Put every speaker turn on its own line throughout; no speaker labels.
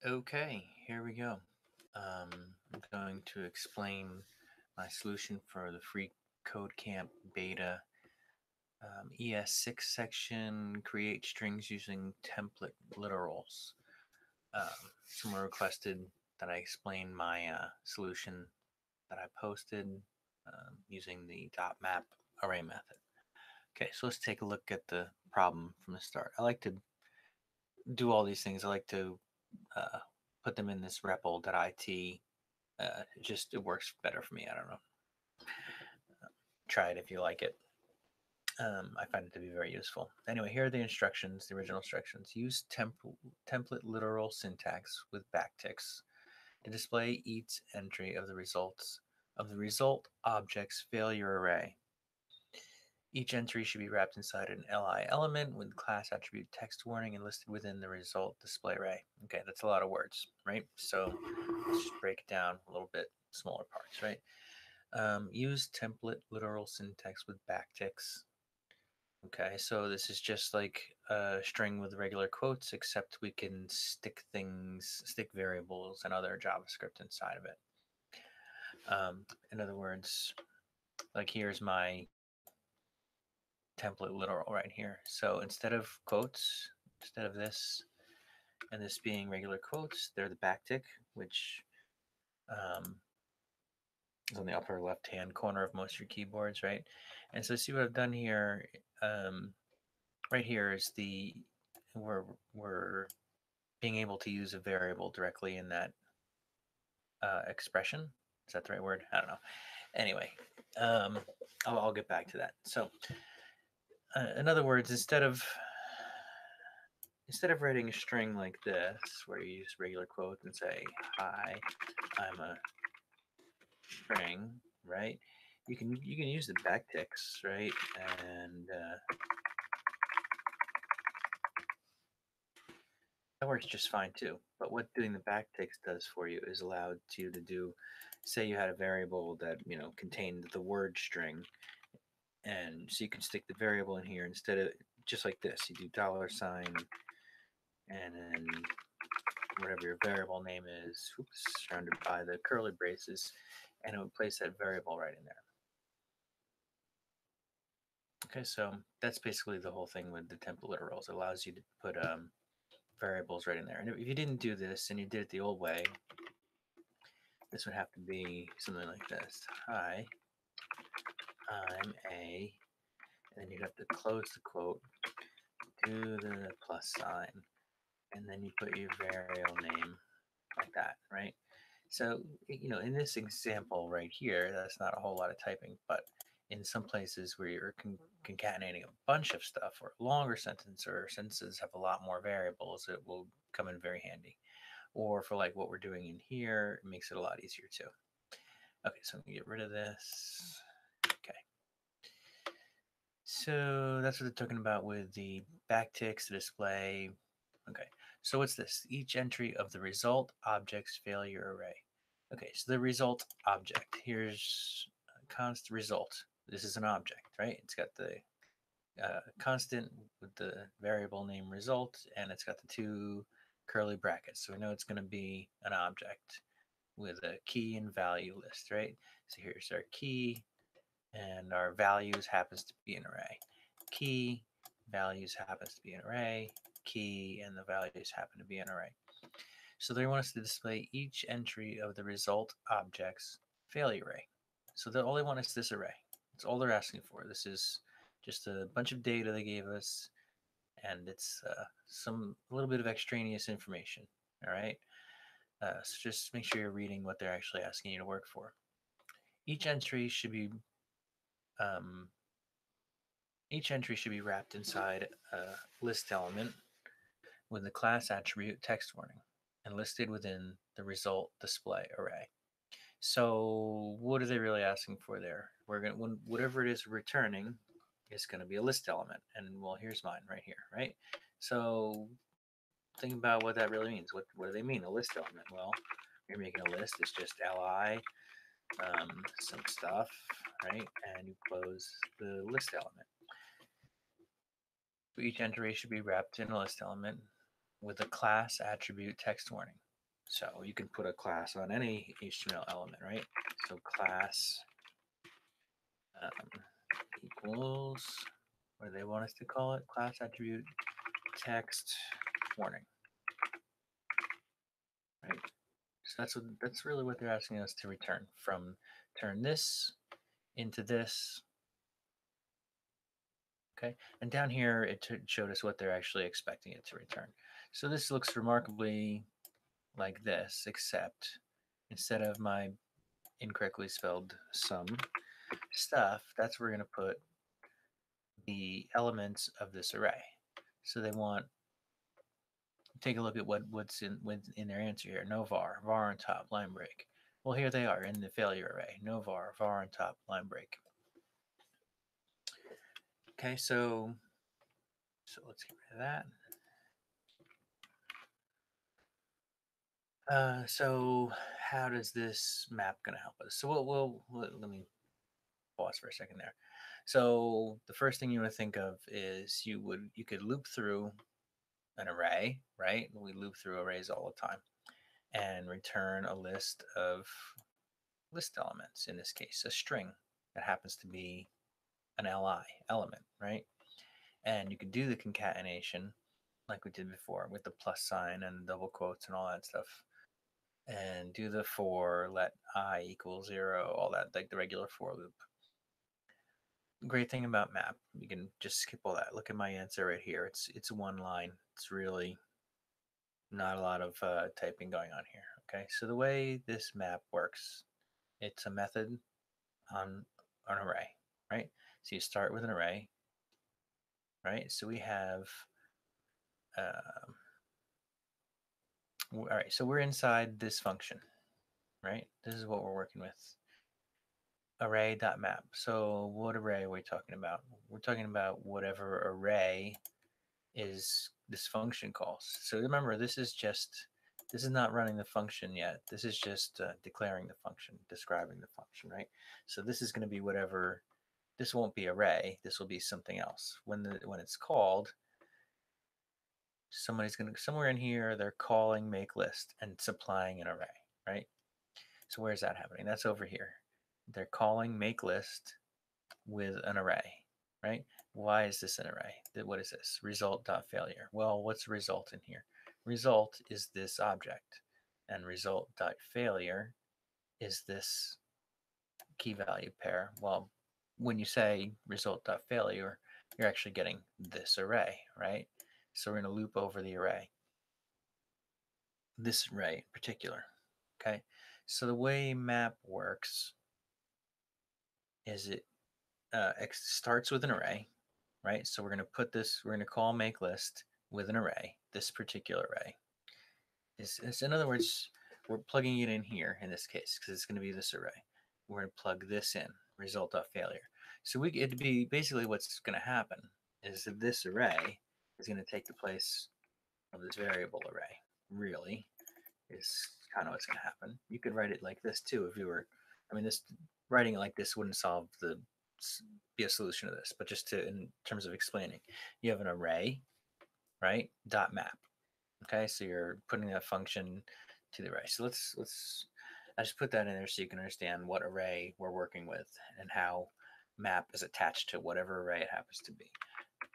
Okay, here we go. I'm going to explain my solution for the free code camp beta ES6 section, create strings using template literals. Someone requested that I explain my solution that I posted using the .map array method. Okay, so let's take a look at the problem from the start. I like to do all these things. I like to uh, put them in this REPL.it. It works better for me. I don't know. Try it if you like it. I find it to be very useful. Anyway, here are the instructions, the original instructions. Use template literal syntax with backticks to display each entry of the result object's failure array. Each entry should be wrapped inside an li element with class attribute text warning and listed within the result display array. Okay, that's a lot of words, right? So let's just break it down a little bit smaller parts, right? Use template literal syntax with backticks. Okay, so this is just like a string with regular quotes, except we can stick variables, and other JavaScript inside of it. In other words, like here's my template literal right here. So instead of quotes, instead of this and this being regular quotes, they're the backtick, which is on the upper left-hand corner of most of your keyboards, right? And so see what I've done here. Right here is we're being able to use a variable directly in that expression. Is that the right word? I don't know. Anyway, I'll get back to that. So, in other words, instead of writing a string like this, where you use regular quotes and say, "Hi, I'm a string," right? You can use the backticks, right? And that works just fine too. But what doing the backticks does for you is allowed you to do, say you had a variable that contained the word string, and so you can stick the variable in here instead of just like this. You do $sign and then whatever your variable name is, surrounded by the curly braces, and it would place that variable right in there. Okay, so that's basically the whole thing with the template literals. It allows you to put variables right in there. And if you didn't do this and you did it the old way, this would have to be something like this. Hi, I'm a, and then you'd have to close the quote, do the plus sign, and then you put your variable name like that, right? So, in this example right here, that's not a whole lot of typing, but in some places where you're concatenating a bunch of stuff or a longer sentence or sentences have a lot more variables, it will come in very handy. Or for like what we're doing in here, it makes it a lot easier too. Okay, so I'm gonna get rid of this. Okay. So that's what they're talking about with the backticks, the display. Okay, so what's this? Each entry of the result object's failure array. Okay, so the result object. Here's const result. This is an object, right? It's got the constant with the variable name result, and it's got the two curly brackets. So we know it's going to be an object with a key and value list, right? So here's our key, and our values happens to be an array. Key, values happens to be an array, key, and the values happen to be an array. So they want us to display each entry of the result object's failure array. So all they want is this array. That's all they're asking for. This is just a bunch of data they gave us, and it's a little bit of extraneous information. All right. So just make sure you're reading what they're actually asking you to work for. Each entry should be wrapped inside a list element with the class attribute text warning and listed within the result display array. So what are they really asking for there? Whatever it is returning is going to be a list element, and well, here's mine right here, right? So think about what that really means. What do they mean, a list element? Well, you're making a list. It's just li, some stuff, right? And you close the list element. So each entry should be wrapped in a list element with a class attribute text warning. So you can put a class on any HTML element, right? So class equals, what do they want us to call it? Class attribute text warning, right? So that's really what they're asking us to return from turn this into this. Okay, and down here it showed us what they're actually expecting it to return. So this looks remarkably like this, except instead of my incorrectly spelled some stuff, that's where we're going to put the elements of this array. So they want, take a look at what's in their answer here. No var, var on top, line break. Well, here they are in the failure array. No var, var on top, line break. Okay, so let's get rid of that. So how does this map going to help us? So let me pause for a second there. So the first thing you want to think of is you could loop through an array, right? We loop through arrays all the time and return a list of list elements, in this case, a string that happens to be an li element, right? And you could do the concatenation like we did before with the plus sign and double quotes and all that stuff. And do the for, let I equal 0, all that, like the regular for loop. Great thing about map, you can just skip all that. Look at my answer right here. It's one line. It's really not a lot of typing going on here. Okay, so the way this map works, it's a method on an array, right? So you start with an array, right? So we have, all right, so we're inside this function, right? This is what we're working with. Array.map. So what array are we talking about? We're talking about whatever array is this function calls. So remember, this is not running the function yet. This is just declaring the function, describing the function, right? So this is going to be whatever. This won't be array. This will be something else. When it's called, somebody's going to, somewhere in here, they're calling make list and supplying an array, right? So where's that happening? That's over here. They're calling make list with an array, right? Why is this an array? What is this? Result.failure. Well, what's result in here? Result is this object, and result.failure is this key value pair. Well, when you say result.failure, you're actually getting this array, right? So we're going to loop over the array, this array in particular. Okay, so the way map works is it starts with an array, right? So we're going to put this, we're going to call make list with an array, this particular array. Is in other words, we're plugging it in here in this case because it's going to be this array. We're going to plug this in, result.failure. So it'd be basically what's going to happen is that this array is going to take the place of this variable array. Really, is kind of what's going to happen. You could write it like this too if you were, I mean, this writing it like this wouldn't be a solution to this, but just in terms of explaining, you have an array, right? Dot map. Okay, so you're putting that function to the array. So I just put that in there so you can understand what array we're working with and how map is attached to whatever array it happens to be.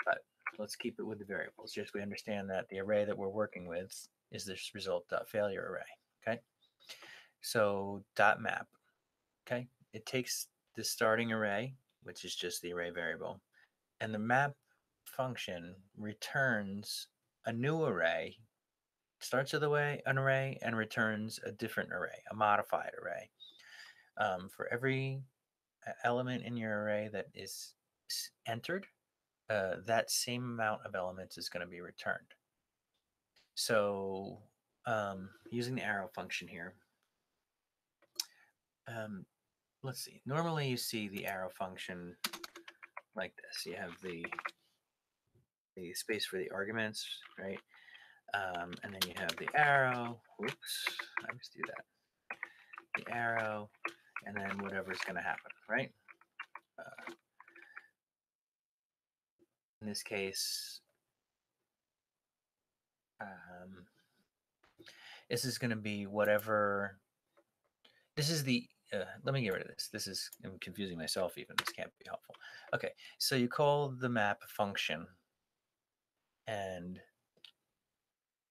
But let's keep it with the variables. Just we understand that the array that we're working with is this result.failure array. Okay, so dot map. Okay, it takes the starting array, which is just the array variable, and the map function returns a new array, starts with an array and returns a different array, a modified array. For every element in your array that is entered, that same amount of elements is going to be returned. So using the arrow function here, let's see. Normally you see the arrow function like this. You have the space for the arguments, right? And then you have the arrow. Whoops, I just do that. The arrow, and then whatever's going to happen, right? In this case, This is going to be whatever. This is the. Let me get rid of this. I'm confusing myself even. This can't be helpful. Okay, so you call the map function, and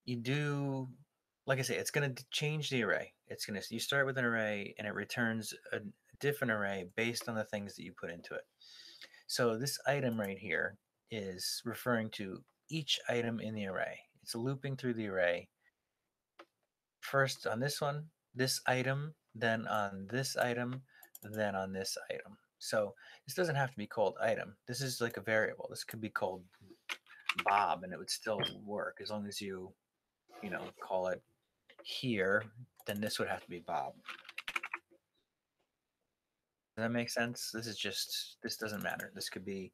you do, like I say, it's going to change the array. You start with an array, and it returns a different array based on the things that you put into it. So this item right here is referring to each item in the array. It's looping through the array. First on this one, this item, then on this item, then on this item. So this doesn't have to be called item. This is like a variable. This could be called Bob, and it would still work as long as you call it here. Then this would have to be Bob. Does that make sense? This doesn't matter. This could be,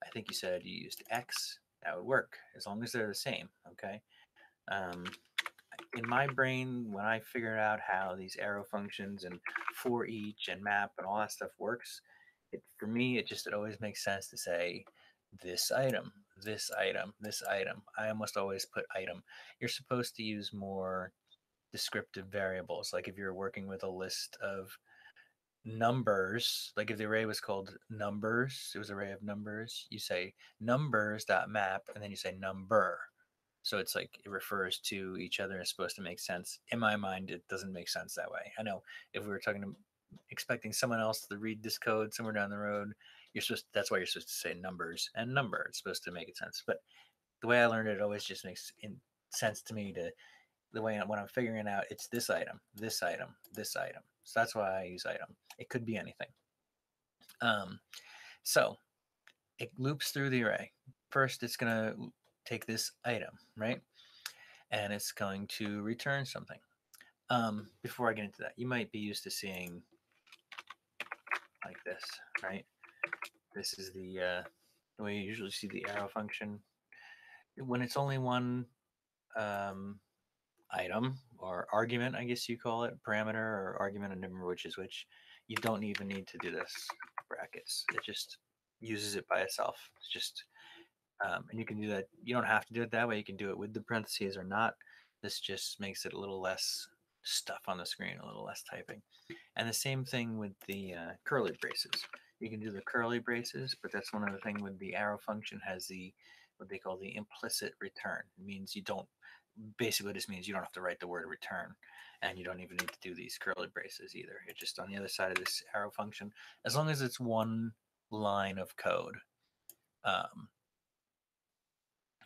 I think you said you used X. That would work as long as they're the same. Okay. In my brain, when I figured out how these arrow functions and for each and map and all that stuff works, for me it always makes sense to say this item, this item, this item. I almost always put item. You're supposed to use more descriptive variables, like if you're working with a list of numbers, like if the array was called numbers, it was an array of numbers, you say numbers.map and then you say number. So it's like it refers to each other. It's supposed to make sense. In my mind, it doesn't make sense that way. I know if we were expecting someone else to read this code somewhere down the road, that's why you're supposed to say numbers and number. It's supposed to make it sense. But the way I learned it always just makes sense to me, to the way when I'm figuring it out, it's this item, this item, this item. So that's why I use item. It could be anything. So it loops through the array. First, it's going to take this item, right? And it's going to return something. Before I get into that, you might be used to seeing like this, right? This is the way you usually see the arrow function. When it's only one item or argument, I guess you call it, parameter or argument, I never remember which is which, you don't even need to do this brackets. It just uses it by itself. It's just, and you can do that. You don't have to do it that way. You can do it with the parentheses or not. This just makes it a little less stuff on the screen, a little less typing. And the same thing with the curly braces. You can do the curly braces, but that's one other thing with the arrow function has what they call the implicit return. It means you don't, basically this means you don't have to write the word return, and you don't even need to do these curly braces either. It's just on the other side of this arrow function, as long as it's one line of code.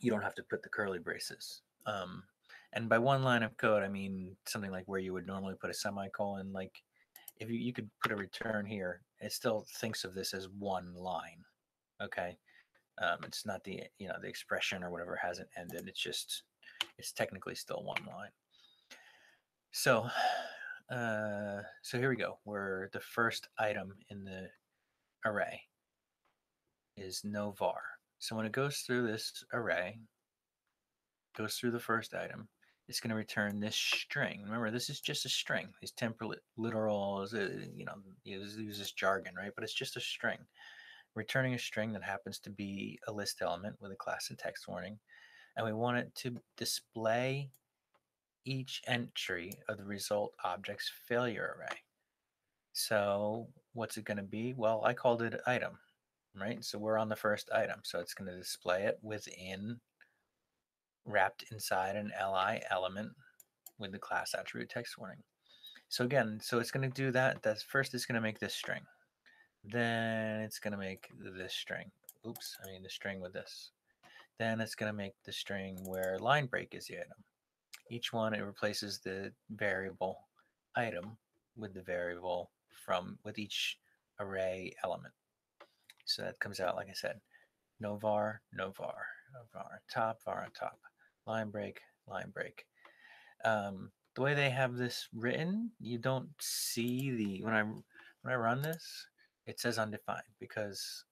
You don't have to put the curly braces. And by one line of code, I mean something like where you would normally put a semicolon. Like if you could put a return here, it still thinks of this as one line. Okay. It's not the expression or whatever hasn't ended. It's technically still one line. So so here we go, where the first item in the array is no var. So when it goes through this array, goes through the first item, it's going to return this string. Remember, this is just a string. These temporal literals, use this jargon, right? But it's just a string. Returning a string that happens to be a list element with a class and text warning. And we want it to display each entry of the result object's failure array. So what's it going to be? Well, I called it item, right? So we're on the first item. So it's going to display it wrapped inside an li element with the class attribute text warning. So again, it's going to do that. That's first it's going to make this string. Then it's going to make this string. Oops, I mean the string with this. Then it's going to make the string where line break is the item. Each one, it replaces the variable item with the variable with each array element. So that comes out, like I said, no var, no var, no var on top, line break, line break. The way they have this written, you don't see when I run this, it says undefined because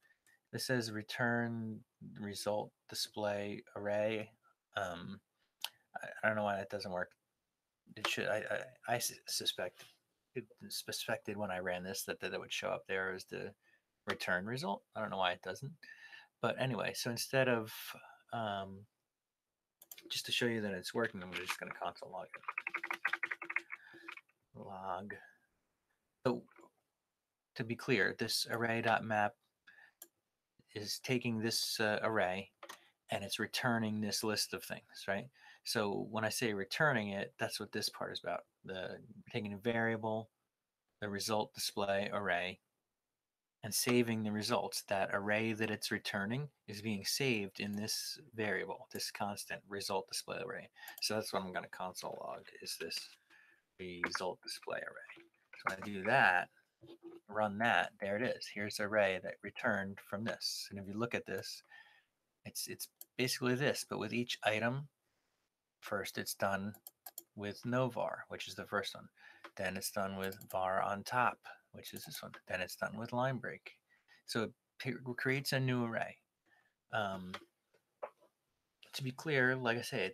this says return result display array. I don't know why that doesn't work. It should. I suspected when I ran this that would show up there as the return result. I don't know why it doesn't. But anyway, so instead of just to show you that it's working, I'm just going to console log it. log. So to be clear, this array.map is taking this array and it's returning this list of things, right? So when I say returning it, that's what this part is about. The taking a variable, the result display array, and saving the results. That array that it's returning is being saved in this variable, this constant result display array. So that's what I'm going to console log, is this result display array. So when I do that, run that, there it is. Here's the array that returned from this. And if you look at this, it's basically this, but with each item, first it's done with no var, which is the first one. Then it's done with var on top, which is this one. Then it's done with line break. So it creates a new array. Um, to be clear, like I say,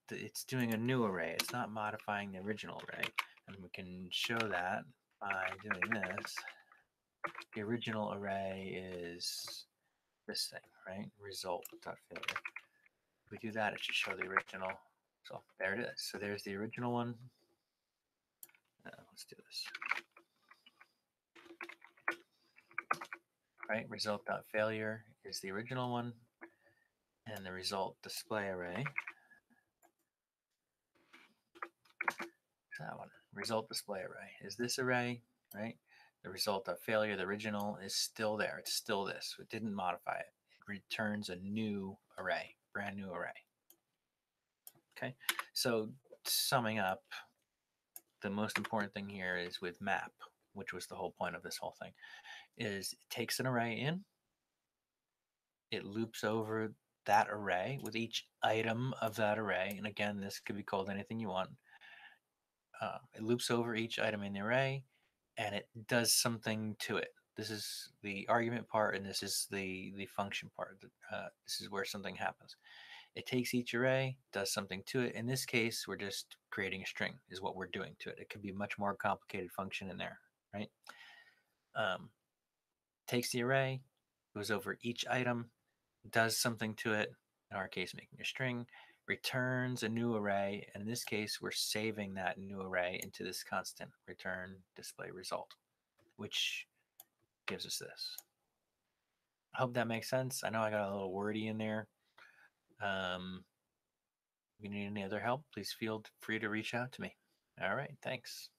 it's doing a new array. It's not modifying the original array. And we can show that by doing this. The original array is this thing, right? Result.failure. If we do that, it should show the original. So there it is. So there's the original one. Let's do this. Right, result.failure is the original one, and the result display array is that one. Result display array is this array, right? The result.failure, the original, is still there. It's still this. It didn't modify it. It returns a new array, brand new array. Okay, so summing up, the most important thing here is with map, which was the whole point of this whole thing, is it takes an array in, it loops over that array with each item of that array. And again, this could be called anything you want. It loops over each item in the array and it does something to it. This is the argument part, and this is the function part. This is where something happens. It takes each array, does something to it. In this case, we're just creating a string is what we're doing to it. It could be a much more complicated function in there, right? Takes the array, goes over each item, does something to it, in our case making a string, returns a new array, and in this case we're saving that new array into this constant return display result, which gives us this. I hope that makes sense. I know I got a little wordy in there. If you need any other help, please feel free to reach out to me. All right, thanks.